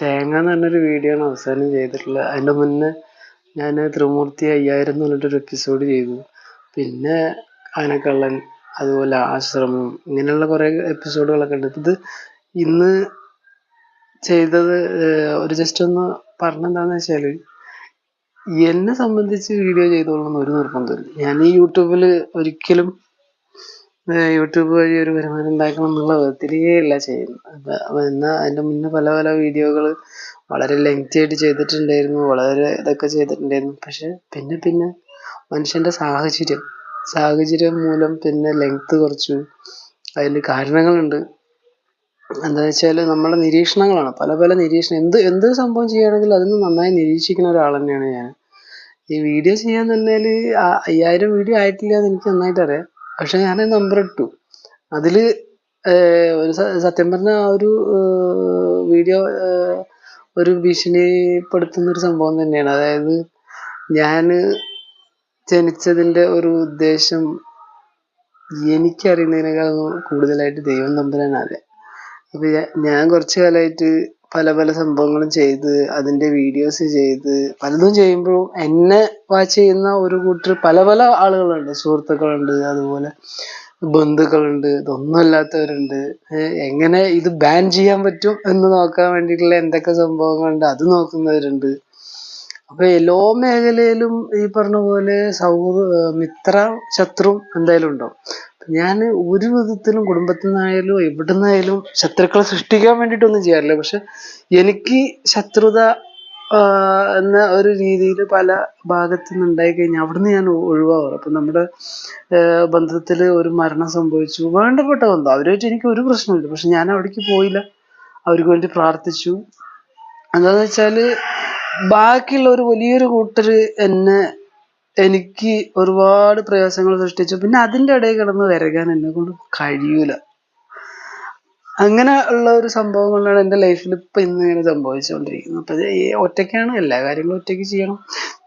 തേങ്ങ എന്ന് പറഞ്ഞൊരു വീഡിയോ ആണ് അവസാനം ചെയ്തിട്ടുള്ളത്. അതിൻ്റെ മുന്നേ ഞാൻ ത്രിമൂർത്തി 5000 എന്ന് പറഞ്ഞിട്ടൊരു എപ്പിസോഡ് ചെയ്തു. പിന്നെ ആനക്കള്ളൻ, അതുപോലെ ആശ്രമം, ഇങ്ങനെയുള്ള കുറേ എപ്പിസോഡുകളൊക്കെ ഉണ്ട്. ഇത് ഇന്ന് ചെയ്തത് ഒരു ജസ്റ്റ് ഒന്ന് പറഞ്ഞെന്താന്ന് വെച്ചാൽ, എന്നെ സംബന്ധിച്ച് വീഡിയോ ചെയ്തോളണം ഒരു നിർബന്ധമില്ല. ഞാൻ ഈ യൂട്യൂബിൽ ഒരിക്കലും യൂട്യൂബ് വഴി ഒരു വരുമാനം ഉണ്ടാക്കണം എന്നുള്ള വിധത്തിലേ അല്ല ചെയ്യുന്നത്. എന്നാൽ അതിൻ്റെ മുന്നേ പല പല വീഡിയോകൾ വളരെ ലെങ്തി ആയിട്ട് ചെയ്തിട്ടുണ്ടായിരുന്നു, വളരെ ഇതൊക്കെ ചെയ്തിട്ടുണ്ടായിരുന്നു. പക്ഷെ പിന്നെ പിന്നെ മനുഷ്യൻ്റെ സാഹചര്യം മൂലം പിന്നെ ലെങ്ത് കുറച്ചു. അതിന് കാരണങ്ങളുണ്ട്. എന്താ വെച്ചാൽ നമ്മുടെ നിരീക്ഷണങ്ങളാണ്, പല പല നിരീക്ഷണം. എന്ത് സംഭവം ചെയ്യുകയാണെങ്കിൽ അതിന് നന്നായി നിരീക്ഷിക്കുന്ന ഒരാൾ തന്നെയാണ് ഞാൻ. ഈ വീഡിയോ ചെയ്യാൻ തന്നെ 5000 വീഡിയോ ആയിട്ടില്ല എന്ന് എനിക്ക് നന്നായിട്ട് അറിയാം. പക്ഷെ ഞാൻ നമ്പർ ഇട്ടു. അതിൽ ഒരു സത്യം പറഞ്ഞ ആ ഒരു വീഡിയോ ഒരു ഭീഷണിപ്പെടുത്തുന്നൊരു സംഭവം തന്നെയാണ്. അതായത് ഞാൻ ജനിച്ചതിൻ്റെ ഒരു ഉദ്ദേശം എനിക്കറിയുന്നതിനേക്കാൾ കൂടുതലായിട്ട് ദൈവം തമ്പുരാനറിയാം. അപ്പൊ ഞാൻ കുറച്ചു കാലമായിട്ട് പല പല സംഭവങ്ങളും ചെയ്ത്, അതിൻ്റെ വീഡിയോസ് ചെയ്ത്, പലതും ചെയ്യുമ്പോഴും എന്നെ വാച്ച് ചെയ്യുന്ന ഒരു കൂട്ടർ പല പല ആളുകളുണ്ട്. സുഹൃത്തുക്കളുണ്ട്, അതുപോലെ ബന്ധുക്കളുണ്ട്, ഇതൊന്നും അല്ലാത്തവരുണ്ട്. എങ്ങനെ ഇത് ബാൻ ചെയ്യാൻ പറ്റും എന്ന് നോക്കാൻ വേണ്ടിയിട്ടുള്ള എന്തൊക്കെ സംഭവങ്ങളുണ്ട് അത് നോക്കുന്നവരുണ്ട്. അപ്പൊ എല്ലാ മേഖലയിലും ഈ പറഞ്ഞ പോലെ മിത്ര ശത്രു എന്തായാലും ഉണ്ടാവും. ഞാൻ ഒരു വിധത്തിലും കുടുംബത്തിൽ നിന്നായാലും എവിടെ നിന്നായാലും ശത്രുക്കളെ സൃഷ്ടിക്കാൻ വേണ്ടിയിട്ടൊന്നും ചെയ്യാറില്ല. പക്ഷെ എനിക്ക് ശത്രുത എന്ന ഒരു രീതിയിൽ പല ഭാഗത്തു നിന്ന് ഉണ്ടായി കഴിഞ്ഞാൽ അവിടുന്ന് ഞാൻ ഒഴിവാകാറ്. അപ്പം നമ്മുടെ ബന്ധത്തിൽ ഒരു മരണം സംഭവിച്ചു, വേണ്ടപ്പെട്ട ബന്ധം, അവരുമായിട്ട് എനിക്ക് ഒരു പ്രശ്നമില്ല. പക്ഷെ ഞാൻ അവിടേക്ക് പോയില്ല, അവർക്ക് വേണ്ടി പ്രാർത്ഥിച്ചു. എന്താന്ന് വെച്ചാൽ ബാക്കിയുള്ള ഒരു വലിയൊരു കൂട്ടർ എനിക്ക് ഒരുപാട് പ്രയാസങ്ങൾ സൃഷ്ടിച്ചു. പിന്നെ അതിൻ്റെ ഇടയിൽ കിടന്ന് വരകാൻ എന്നെ കൊണ്ട് കഴിയൂല. അങ്ങനെ ഉള്ള ഒരു സംഭവങ്ങളാണ് എൻ്റെ ലൈഫിൽ ഇപ്പം ഇങ്ങനെ സംഭവിച്ചുകൊണ്ടിരിക്കുന്നത്. അപ്പം ഒറ്റയ്ക്കാണ് എല്ലാ കാര്യങ്ങളും ഒറ്റയ്ക്ക് ചെയ്യണം.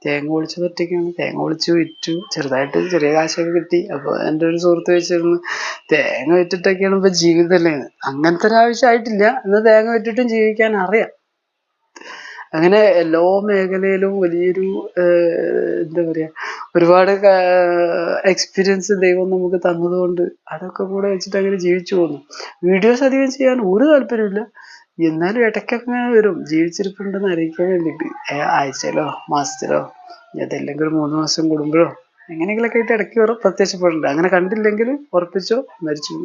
തേങ്ങ പൊളിച്ചത് ഒറ്റയ്ക്കാണ്. തേങ്ങ പൊളിച്ച് വിറ്റു, ചെറിയ കാശൊക്കെ കിട്ടി. അപ്പോൾ എൻ്റെ ഒരു സുഹൃത്ത് വെച്ചിരുന്നു, തേങ്ങ വിറ്റിട്ടൊക്കെയാണ് ഇപ്പം ജീവിതമല്ലേ. അങ്ങനത്തെ ഒരു ആവശ്യമായിട്ടില്ല, എന്നാൽ തേങ്ങ വിറ്റിട്ടും ജീവിക്കാൻ അറിയാം. അങ്ങനെ എല്ലാ മേഖലയിലും വലിയൊരു എന്താ പറയുക, ഒരുപാട് എക്സ്പീരിയൻസ് ദൈവം നമുക്ക് തന്നതുകൊണ്ട് അതൊക്കെ കൂടെ വെച്ചിട്ട് അങ്ങനെ ജീവിച്ചു പോകുന്നു. വീഡിയോസ് അധികം ചെയ്യാൻ ഒരു താല്പര്യമില്ല, എന്നാലും ഇടയ്ക്കൊക്കെ വരും ജീവിച്ചിരിപ്പുണ്ടെന്ന് അറിയിക്കാൻ വേണ്ടിയിട്ട്. ആഴ്ചയിലോ മാസത്തിലോ അതല്ലെങ്കിൽ ഒരു 3 മാസം കൂടുമ്പോഴോ എങ്ങനെയെങ്കിലൊക്കെ ആയിട്ട് ഇടയ്ക്ക് പ്രത്യക്ഷപ്പെട്ടിട്ടുണ്ട്. അങ്ങനെ കണ്ടില്ലെങ്കിൽ ഉറപ്പിച്ചോ മരിച്ചു.